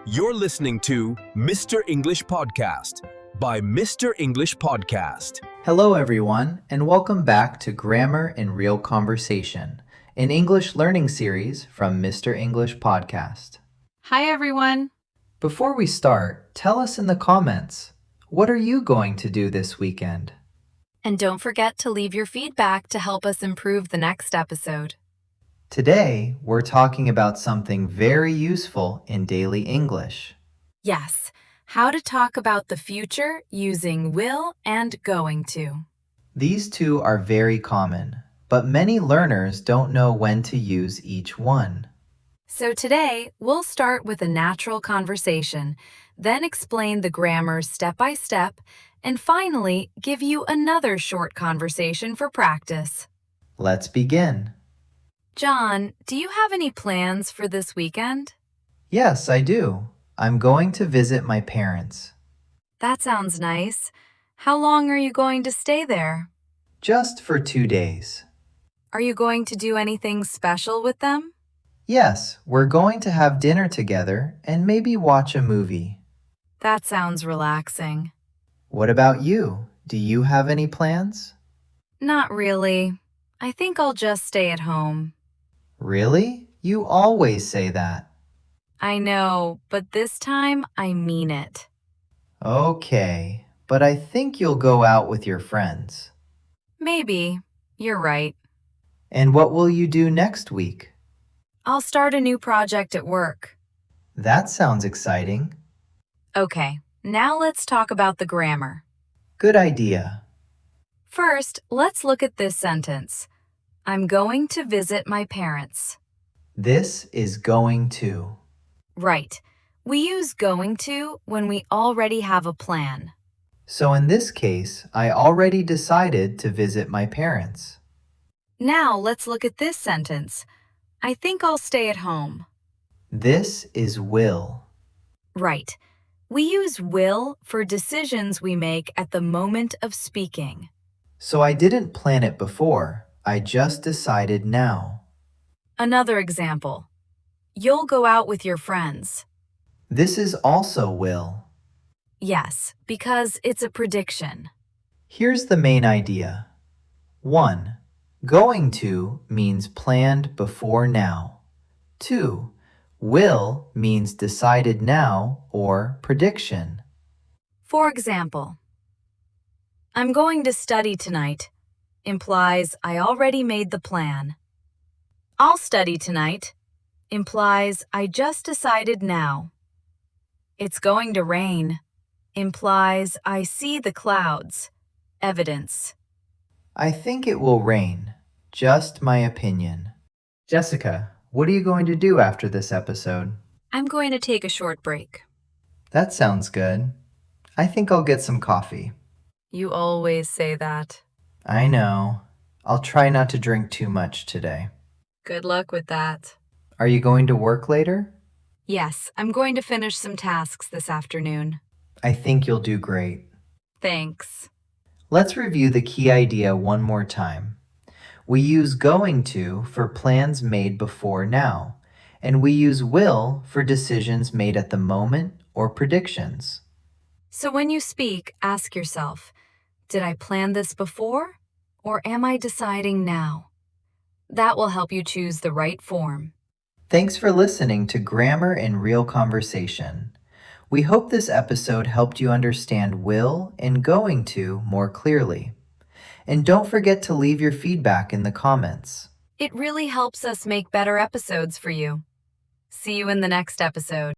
You're listening to Mr. English Podcast by Mr. English Podcast. Hello, everyone, and welcome back to Grammar in Real Conversation, an English learning series from Mr. English Podcast. Hi, everyone. Before we start, tell us in the comments, what are you going to do this weekend? And don't forget to leave your feedback to help us improve the next episode. Today, we're talking about something very useful in daily English. Yes, how to talk about the future using will and going to. These two are very common, but many learners don't know when to use each one. So today, we'll start with a natural conversation, then explain the grammar step by step, and finally give you another short conversation for practice. Let's begin. John, do you have any plans for this weekend? Yes, I do. I'm going to visit my parents. That sounds nice. How long are you going to stay there? Just for 2 days. Are you going to do anything special with them? Yes, we're going to have dinner together and maybe watch a movie. That sounds relaxing. What about you? Do you have any plans? Not really. I think I'll just stay at home. Really? You always say that. I know, but this time I mean it. Okay, but I think you'll go out with your friends. Maybe. You're right. And what will you do next week? I'll start a new project at work. That sounds exciting. Okay, now let's talk about the grammar. Good idea. First, let's look at this sentence. I'm going to visit my parents. This is going to. Right. We use going to when we already have a plan. So in this case, I already decided to visit my parents. Now let's look at this sentence. I think I'll stay at home. This is will. Right. We use will for decisions we make at the moment of speaking. So I didn't plan it before. I just decided now. Another example. You'll go out with your friends. This is also will. Yes, because it's a prediction. Here's the main idea. 1. Going to means planned before now. 2. Will means decided now or prediction. For example, I'm going to study tonight implies I already made the plan. I'll study tonight implies I just decided now. It's going to rain implies I see the clouds, evidence. I think it will rain. Just my opinion. Jessica, what are you going to do after this episode? I'm going to take a short break. That sounds good. I think I'll get some coffee. You always say that. I know. I'll try not to drink too much today. Good luck with that. Are you going to work later? Yes, I'm going to finish some tasks this afternoon. I think you'll do great. Thanks. Let's review the key idea one more time. We use going to for plans made before now, and we use will for decisions made at the moment or predictions. So when you speak, ask yourself, did I plan this before, or am I deciding now? That will help you choose the right form. Thanks for listening to Grammar in Real Conversation. We hope this episode helped you understand will and going to more clearly. And don't forget to leave your feedback in the comments. It really helps us make better episodes for you. See you in the next episode.